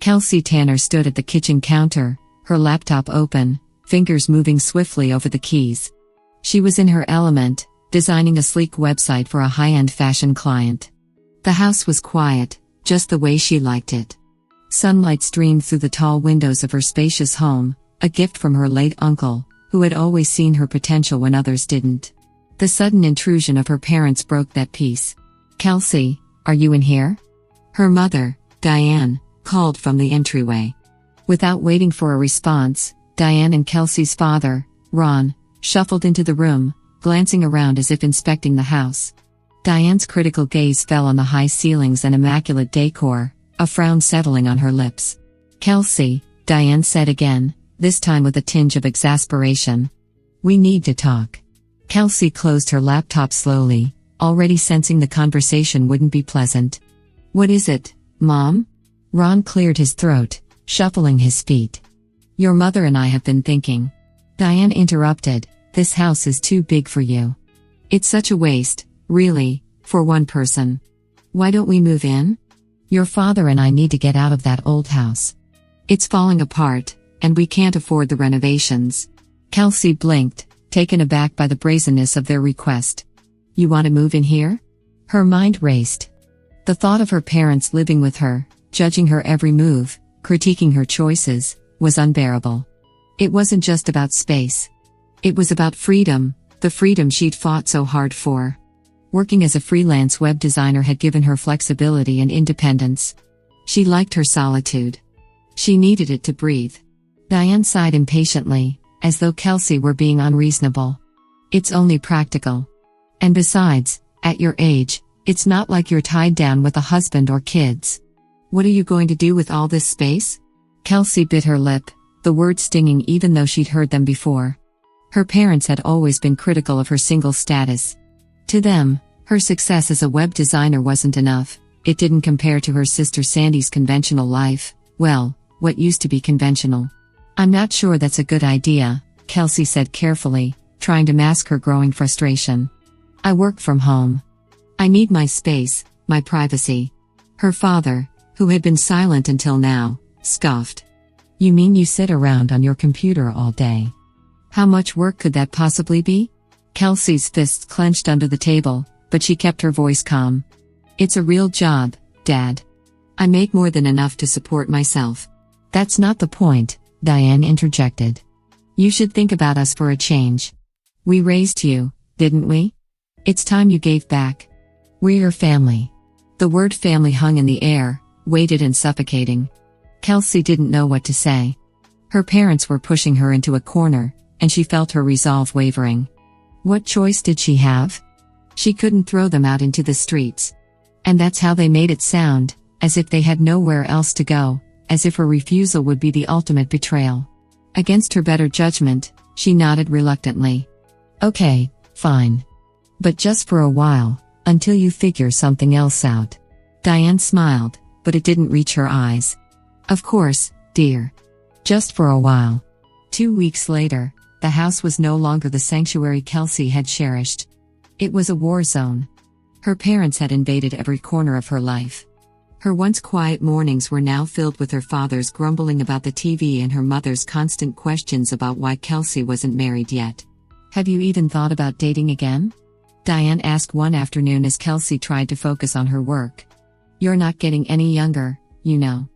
Kelsey Tanner stood at the kitchen counter, her laptop open, fingers moving swiftly over the keys. She was in her element, designing a sleek website for a high-end fashion client. The house was quiet, just the way she liked it. Sunlight streamed through the tall windows of her spacious home, a gift from her late uncle, who had always seen her potential when others didn't. The sudden intrusion of her parents broke that peace. "Kelsey, are you in here?" Her mother, Diane, called from the entryway. Without waiting for a response, Diane and Kelsey's father, Ron, shuffled into the room, glancing around as if inspecting the house. Diane's critical gaze fell on the high ceilings and immaculate decor, a frown settling on her lips. "Kelsey," Diane said again, this time with a tinge of exasperation. "We need to talk." Kelsey closed her laptop slowly, already sensing the conversation wouldn't be pleasant. "What is it, Mom?" Ron cleared his throat, shuffling his feet. "Your mother and I have been thinking." Diane interrupted, "This house is too big for you. It's such a waste, really, for one person. Why don't we move in? Your father and I need to get out of that old house. It's falling apart, and we can't afford the renovations." Kelsey blinked, taken aback by the brazenness of their request. "You want to move in here?" Her mind raced. The thought of her parents living with her, judging her every move, critiquing her choices, was unbearable. It wasn't just about space. It was about freedom, the freedom she'd fought so hard for. Working as a freelance web designer had given her flexibility and independence. She liked her solitude. She needed it to breathe. Diane sighed impatiently, as though Kelsey were being unreasonable. "It's only practical. And besides, at your age, it's not like you're tied down with a husband or kids. What are you going to do with all this space?" Kelsey bit her lip, the words stinging even though she'd heard them before. Her parents had always been critical of her single status. To them, her success as a web designer wasn't enough. It didn't compare to her sister Sandy's conventional life, well, what used to be conventional. "I'm not sure that's a good idea," Kelsey said carefully, trying to mask her growing frustration. "I work from home. I need my space, my privacy." Her father, who had been silent until now, scoffed. "You mean you sit around on your computer all day? How much work could that possibly be?" Kelsey's fists clenched under the table, but she kept her voice calm. "It's a real job, Dad. I make more than enough to support myself." "That's not the point," Diane interjected. "You should think about us for a change. We raised you, didn't we? It's time you gave back. We're your family." The word family hung in the air, weighted and suffocating. Kelsey didn't know what to say. Her parents were pushing her into a corner, and she felt her resolve wavering. What choice did she have? She couldn't throw them out into the streets. And that's how they made it sound, as if they had nowhere else to go, as if her refusal would be the ultimate betrayal. Against her better judgment, she nodded reluctantly. "Okay, fine. But just for a while, until you figure something else out." Diane smiled, but it didn't reach her eyes. "Of course, dear. Just for a while." 2 weeks later, the house was no longer the sanctuary Kelsey had cherished. It was a war zone. Her parents had invaded every corner of her life. Her once quiet mornings were now filled with her father's grumbling about the TV and her mother's constant questions about why Kelsey wasn't married yet. "Have you even thought about dating again?" Diane asked one afternoon as Kelsey tried to focus on her work. "You're not getting any younger, you know."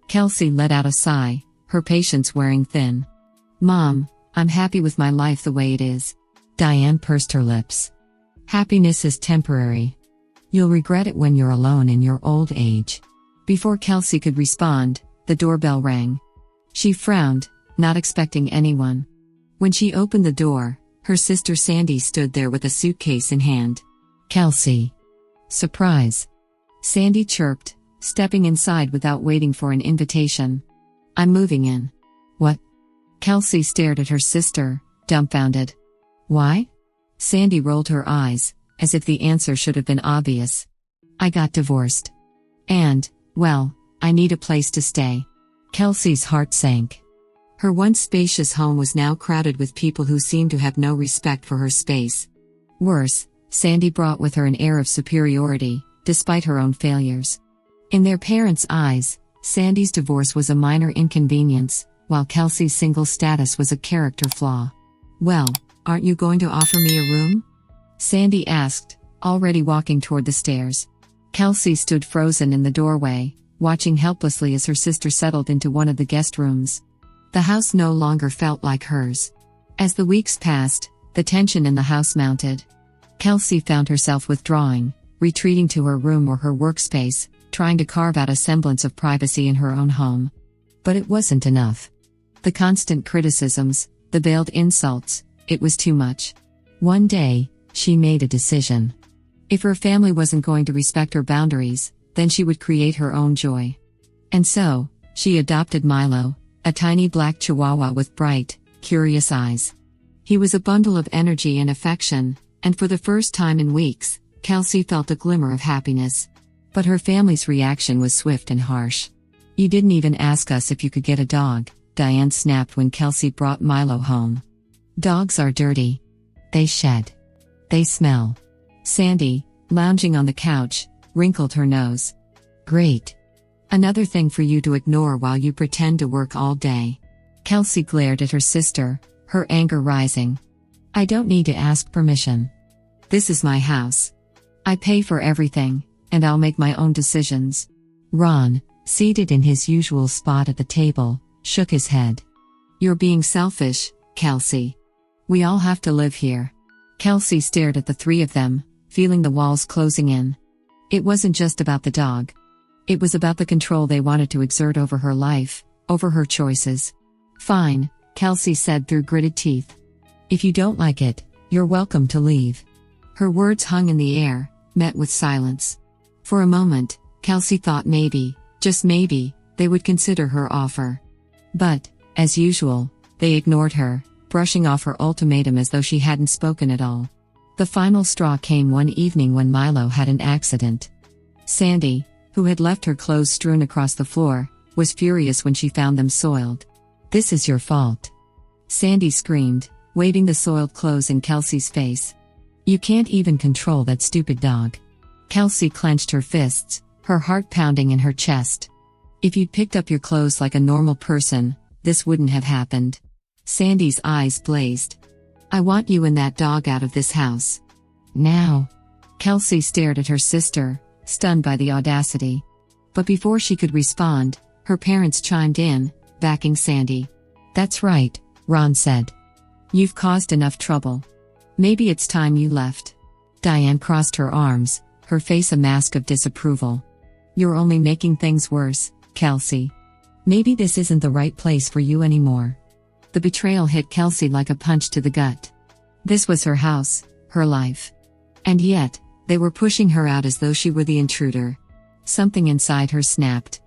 Kelsey let out a sigh, her patience wearing thin. "Mom, I'm happy with my life the way it is." Diane pursed her lips. "Happiness is temporary. You'll regret it when you're alone in your old age." Before Kelsey could respond, the doorbell rang. She frowned, not expecting anyone. When she opened the door, her sister Sandy stood there with a suitcase in hand. "Kelsey." "Surprise." Sandy chirped, stepping inside without waiting for an invitation. "I'm moving in." "What?" Kelsey stared at her sister, dumbfounded. "Why?" Sandy rolled her eyes, as if the answer should have been obvious. "I got divorced. And, well, I need a place to stay." Kelsey's heart sank. Her once spacious home was now crowded with people who seemed to have no respect for her space. Worse, Sandy brought with her an air of superiority, despite her own failures. In their parents' eyes, Sandy's divorce was a minor inconvenience, while Kelsey's single status was a character flaw. "Well, aren't you going to offer me a room?" Sandy asked, already walking toward the stairs. Kelsey stood frozen in the doorway, watching helplessly as her sister settled into one of the guest rooms. The house no longer felt like hers. As the weeks passed, the tension in the house mounted. Kelsey found herself withdrawing, retreating to her room or her workspace, trying to carve out a semblance of privacy in her own home. But it wasn't enough. The constant criticisms, the veiled insults, it was too much. One day, she made a decision. If her family wasn't going to respect her boundaries, then she would create her own joy. And so, she adopted Milo, a tiny black chihuahua with bright, curious eyes. He was a bundle of energy and affection, and for the first time in weeks, Kelsey felt a glimmer of happiness. But her family's reaction was swift and harsh. "You didn't even ask us if you could get a dog," Diane snapped when Kelsey brought Milo home. "Dogs are dirty. They shed. They smell." Sandy, lounging on the couch, wrinkled her nose. "Great. Another thing for you to ignore while you pretend to work all day." Kelsey glared at her sister, her anger rising. "I don't need to ask permission. This is my house. I pay for everything, and I'll make my own decisions." Ron, seated in his usual spot at the table, shook his head. "You're being selfish, Kelsey. We all have to live here." Kelsey stared at the three of them, feeling the walls closing in. It wasn't just about the dog. It was about the control they wanted to exert over her life, over her choices. "Fine," Kelsey said through gritted teeth. "If you don't like it, you're welcome to leave." Her words hung in the air, met with silence. For a moment, Kelsey thought maybe, just maybe, they would consider her offer. But, as usual, they ignored her, brushing off her ultimatum as though she hadn't spoken at all. The final straw came one evening when Milo had an accident. Sandy, who had left her clothes strewn across the floor, was furious when she found them soiled. "This is your fault," Sandy screamed, waving the soiled clothes in Kelsey's face. "You can't even control that stupid dog." Kelsey clenched her fists, her heart pounding in her chest. "If you'd picked up your clothes like a normal person, this wouldn't have happened." Sandy's eyes blazed. "I want you and that dog out of this house. Now." Kelsey stared at her sister, stunned by the audacity. But before she could respond, her parents chimed in, backing Sandy. "That's right," Ron said. "You've caused enough trouble. Maybe it's time you left." Diane crossed her arms, her face a mask of disapproval. "You're only making things worse, Kelsey. Maybe this isn't the right place for you anymore." The betrayal hit Kelsey like a punch to the gut. This was her house, her life. And yet, they were pushing her out as though she were the intruder. Something inside her snapped.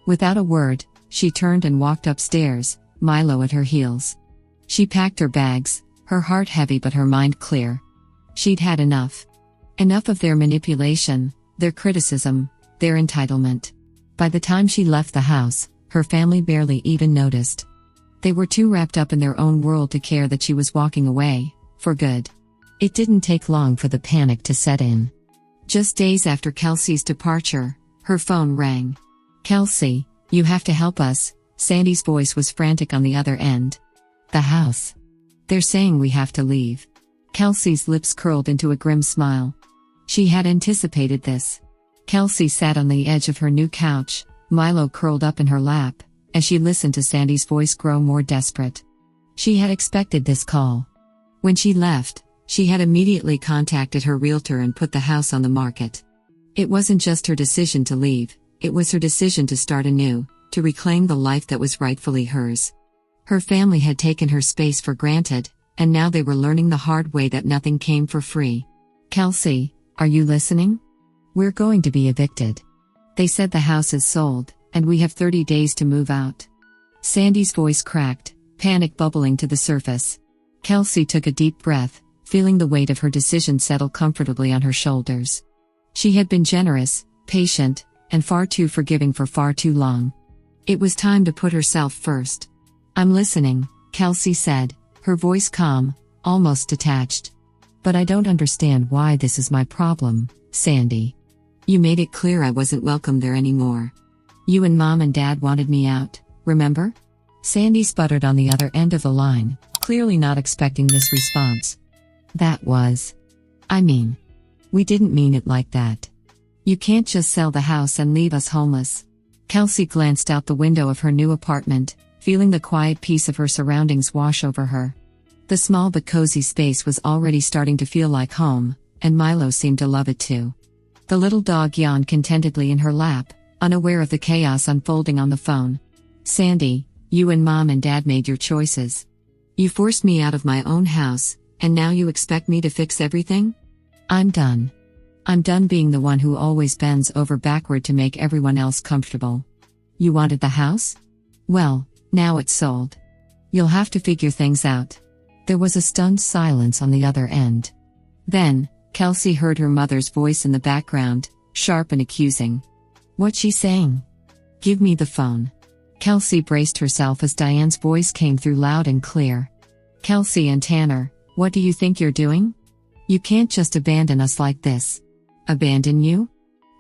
Without a word, she turned and walked upstairs, Milo at her heels. She packed her bags, her heart heavy but her mind clear. She'd had enough. Enough of their manipulation, their criticism, their entitlement. By the time she left the house, her family barely even noticed. They were too wrapped up in their own world to care that she was walking away, for good. It didn't take long for the panic to set in. Just days after Kelsey's departure, her phone rang. "Kelsey, you have to help us," Sandy's voice was frantic on the other end. "The house. They're saying we have to leave." Kelsey's lips curled into a grim smile. She had anticipated this. Kelsey sat on the edge of her new couch, Milo curled up in her lap, as she listened to Sandy's voice grow more desperate. She had expected this call. When she left, she had immediately contacted her realtor and put the house on the market. It wasn't just her decision to leave, it was her decision to start anew, to reclaim the life that was rightfully hers. Her family had taken her space for granted, and now they were learning the hard way that nothing came for free. "Kelsey, are you listening? We're going to be evicted. They said the house is sold, and we have 30 days to move out." Sandy's voice cracked, panic bubbling to the surface. Kelsey took a deep breath, feeling the weight of her decision settle comfortably on her shoulders. She had been generous, patient, and far too forgiving for far too long. It was time to put herself first. "I'm listening," Kelsey said, her voice calm, almost detached. "But I don't understand why this is my problem, Sandy. You made it clear I wasn't welcome there anymore. You and Mom and Dad wanted me out, remember? Sandy sputtered on the other end of the line, clearly not expecting this response. We didn't mean it like that. You can't just sell the house and leave us homeless. Kelsey glanced out the window of her new apartment, feeling the quiet peace of her surroundings wash over her. The small but cozy space was already starting to feel like home, and Milo seemed to love it too. The little dog yawned contentedly in her lap, unaware of the chaos unfolding on the phone. Sandy, you and Mom and Dad made your choices. You forced me out of my own house, and now you expect me to fix everything? I'm done. I'm done being the one who always bends over backward to make everyone else comfortable. You wanted the house? Well, now it's sold. You'll have to figure things out. There was a stunned silence on the other end. Then, Kelsey heard her mother's voice in the background, sharp and accusing. What's she saying? Give me the phone. Kelsey braced herself as Diane's voice came through loud and clear. Kelsey and Tanner, what do you think you're doing? You can't just abandon us like this. Abandon you?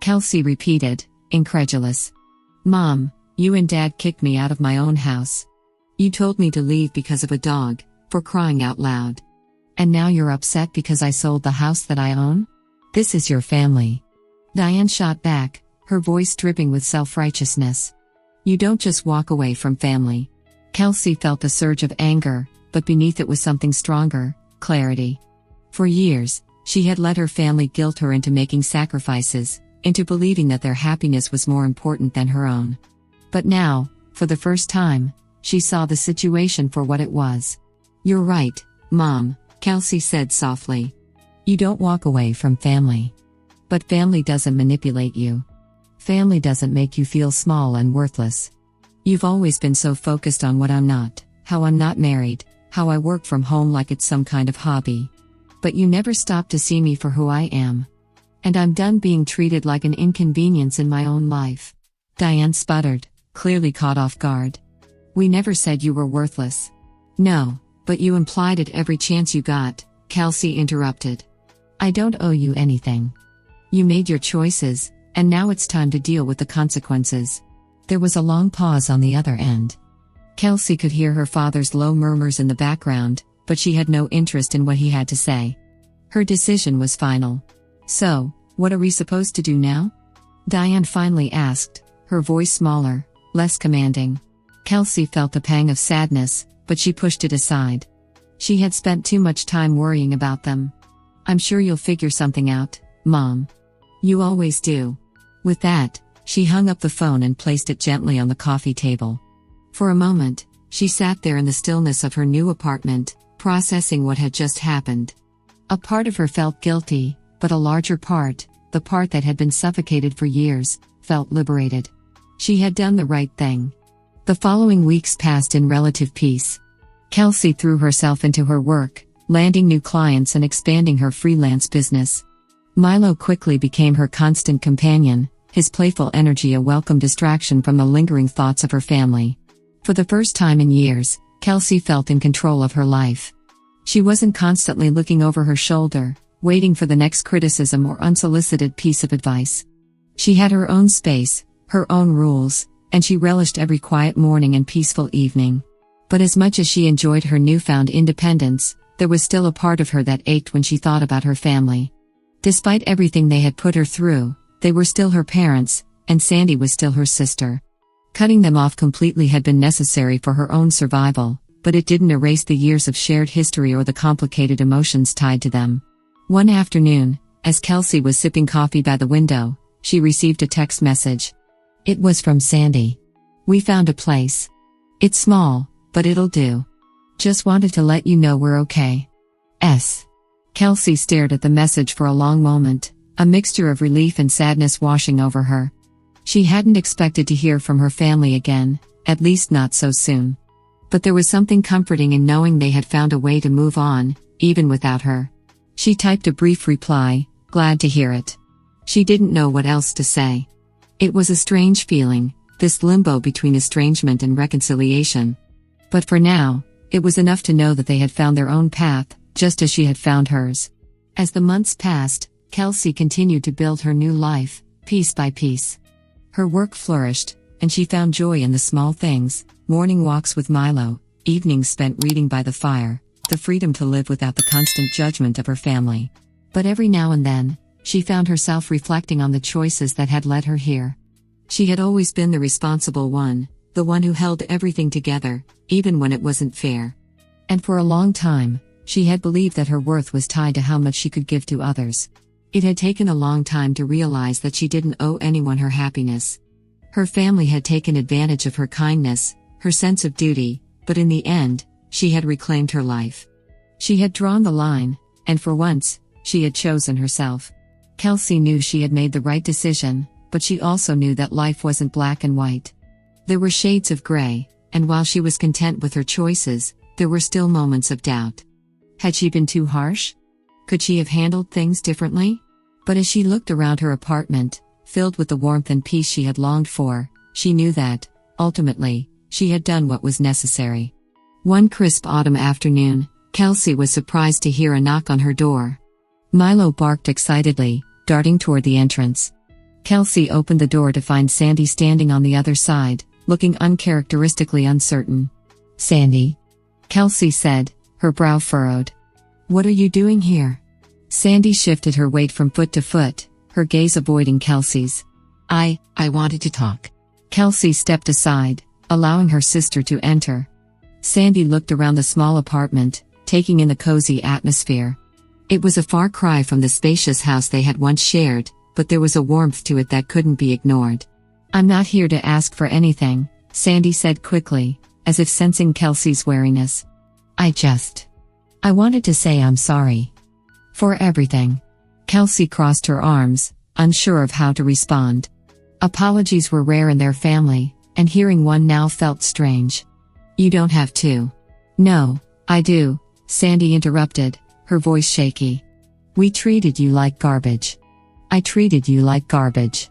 Kelsey repeated, incredulous. Mom, you and Dad kicked me out of my own house. You told me to leave because of a dog, for crying out loud. And now you're upset because I sold the house that I own? This is your family. Diane shot back, her voice dripping with self-righteousness. You don't just walk away from family. Kelsey felt a surge of anger, but beneath it was something stronger, clarity. For years, she had let her family guilt her into making sacrifices, into believing that their happiness was more important than her own. But now, for the first time, she saw the situation for what it was. You're right, Mom, Kelsey said softly. You don't walk away from family. But family doesn't manipulate you. Family doesn't make you feel small and worthless. You've always been so focused on what I'm not, how I'm not married, how I work from home like it's some kind of hobby. But you never stopped to see me for who I am. And I'm done being treated like an inconvenience in my own life. Diane sputtered, clearly caught off guard. We never said you were worthless. No, but you implied it every chance you got, Kelsey interrupted. I don't owe you anything. You made your choices, and now it's time to deal with the consequences. There was a long pause on the other end. Kelsey could hear her father's low murmurs in the background, but she had no interest in what he had to say. Her decision was final. So, what are we supposed to do now? Diane finally asked, her voice smaller, less commanding. Kelsey felt a pang of sadness, but she pushed it aside. She had spent too much time worrying about them. I'm sure you'll figure something out, Mom. You always do. With that, she hung up the phone and placed it gently on the coffee table. For a moment, she sat there in the stillness of her new apartment, processing what had just happened. A part of her felt guilty, but a larger part, the part that had been suffocated for years, felt liberated. She had done the right thing. The following weeks passed in relative peace. Kelsey threw herself into her work, landing new clients and expanding her freelance business. Milo quickly became her constant companion, his playful energy a welcome distraction from the lingering thoughts of her family. For the first time in years, Kelsey felt in control of her life. She wasn't constantly looking over her shoulder, waiting for the next criticism or unsolicited piece of advice. She had her own space, her own rules, and she relished every quiet morning and peaceful evening. But as much as she enjoyed her newfound independence, there was still a part of her that ached when she thought about her family. Despite everything they had put her through, they were still her parents, and Sandy was still her sister. Cutting them off completely had been necessary for her own survival, but it didn't erase the years of shared history or the complicated emotions tied to them. One afternoon, as Kelsey was sipping coffee by the window, she received a text message. It was from Sandy. We found a place. It's small, but it'll do. Just wanted to let you know we're okay. S. Kelsey stared at the message for a long moment, a mixture of relief and sadness washing over her. She hadn't expected to hear from her family again, at least not so soon. But there was something comforting in knowing they had found a way to move on, even without her. She typed a brief reply, glad to hear it. She didn't know what else to say. It was a strange feeling, this limbo between estrangement and reconciliation. But for now, it was enough to know that they had found their own path, just as she had found hers. As the months passed, Kelsey continued to build her new life, piece by piece. Her work flourished, and she found joy in the small things: morning walks with Milo, evenings spent reading by the fire, the freedom to live without the constant judgment of her family. But every now and then, she found herself reflecting on the choices that had led her here. She had always been the responsible one, the one who held everything together, even when it wasn't fair. And for a long time, she had believed that her worth was tied to how much she could give to others. It had taken a long time to realize that she didn't owe anyone her happiness. Her family had taken advantage of her kindness, her sense of duty, but in the end, she had reclaimed her life. She had drawn the line, and for once, she had chosen herself. Kelsey knew she had made the right decision, but she also knew that life wasn't black and white. There were shades of gray, and while she was content with her choices, there were still moments of doubt. Had she been too harsh? Could she have handled things differently? But as she looked around her apartment, filled with the warmth and peace she had longed for, she knew that, ultimately, she had done what was necessary. One crisp autumn afternoon, Kelsey was surprised to hear a knock on her door. Milo barked excitedly, darting toward the entrance. Kelsey opened the door to find Sandy standing on the other side, looking uncharacteristically uncertain. "Sandy?" Kelsey said, her brow furrowed. "What are you doing here?" Sandy shifted her weight from foot to foot, her gaze avoiding Kelsey's. I wanted to talk." Kelsey stepped aside, allowing her sister to enter. Sandy looked around the small apartment, taking in the cozy atmosphere. It was a far cry from the spacious house they had once shared, but there was a warmth to it that couldn't be ignored. "I'm not here to ask for anything," Sandy said quickly, as if sensing Kelsey's wariness. I wanted to say I'm sorry. For everything." Kelsey crossed her arms, unsure of how to respond. Apologies were rare in their family, and hearing one now felt strange. "You don't have to." "No, I do," Sandy interrupted, her voice shaky. "We treated you like garbage. I treated you like garbage.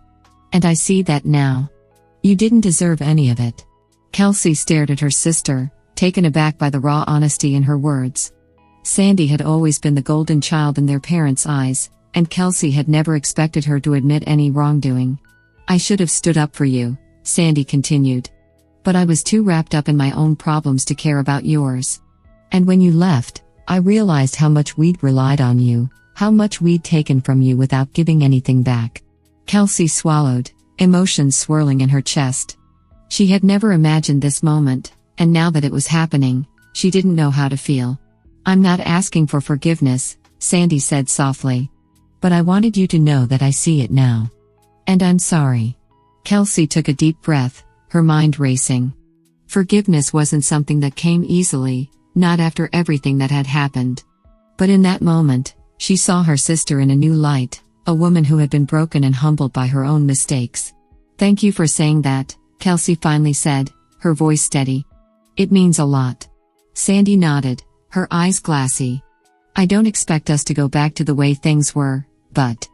And I see that now. You didn't deserve any of it." Kelsey stared at her sister, taken aback by the raw honesty in her words. Sandy had always been the golden child in their parents' eyes, and Kelsey had never expected her to admit any wrongdoing. "I should have stood up for you," Sandy continued. "But I was too wrapped up in my own problems to care about yours. And when you left, I realized how much we'd relied on you, how much we'd taken from you without giving anything back." Kelsey swallowed, emotions swirling in her chest. She had never imagined this moment, and now that it was happening, she didn't know how to feel. "I'm not asking for forgiveness," Sandy said softly. "But I wanted you to know that I see it now. And I'm sorry." Kelsey took a deep breath, her mind racing. Forgiveness wasn't something that came easily, not after everything that had happened. But in that moment, she saw her sister in a new light, a woman who had been broken and humbled by her own mistakes. "Thank you for saying that," Kelsey finally said, her voice steady. "It means a lot." Sandy nodded, her eyes glassy. "I don't expect us to go back to the way things were, but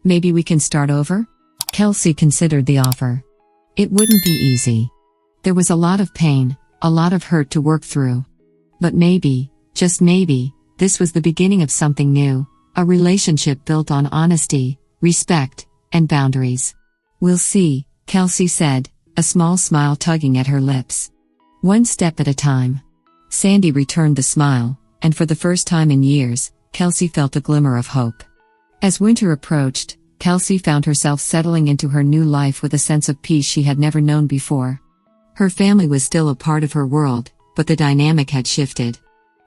maybe we can start over?" Kelsey considered the offer. It wouldn't be easy. There was a lot of pain, a lot of hurt to work through. But maybe, just maybe, this was the beginning of something new, a relationship built on honesty, respect, and boundaries. "We'll see," Kelsey said, a small smile tugging at her lips. "One step at a time." Sandy returned the smile, and for the first time in years, Kelsey felt a glimmer of hope. As winter approached, Kelsey found herself settling into her new life with a sense of peace she had never known before. Her family was still a part of her world, but the dynamic had shifted.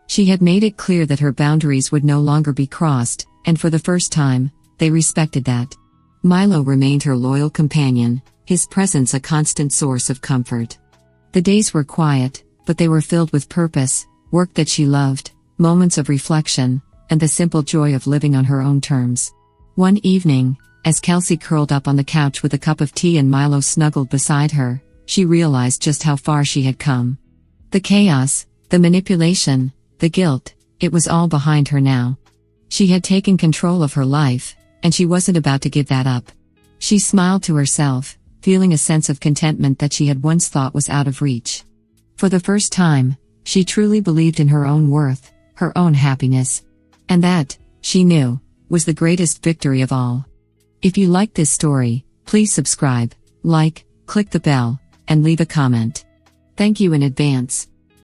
She had made it clear that her boundaries would no longer be crossed, and for the first time, they respected that. Milo remained her loyal companion, his presence a constant source of comfort. The days were quiet, but they were filled with purpose, work that she loved, moments of reflection, and the simple joy of living on her own terms. One evening, as Kelsey curled up on the couch with a cup of tea and Milo snuggled beside her, she realized just how far she had come. The chaos, the manipulation, the guilt, it was all behind her now. She had taken control of her life, and she wasn't about to give that up. She smiled to herself, feeling a sense of contentment that she had once thought was out of reach. For the first time, she truly believed in her own worth, her own happiness. And that, she knew, was the greatest victory of all. If you liked this story, please subscribe, like, click the bell, and leave a comment. Thank you in advance.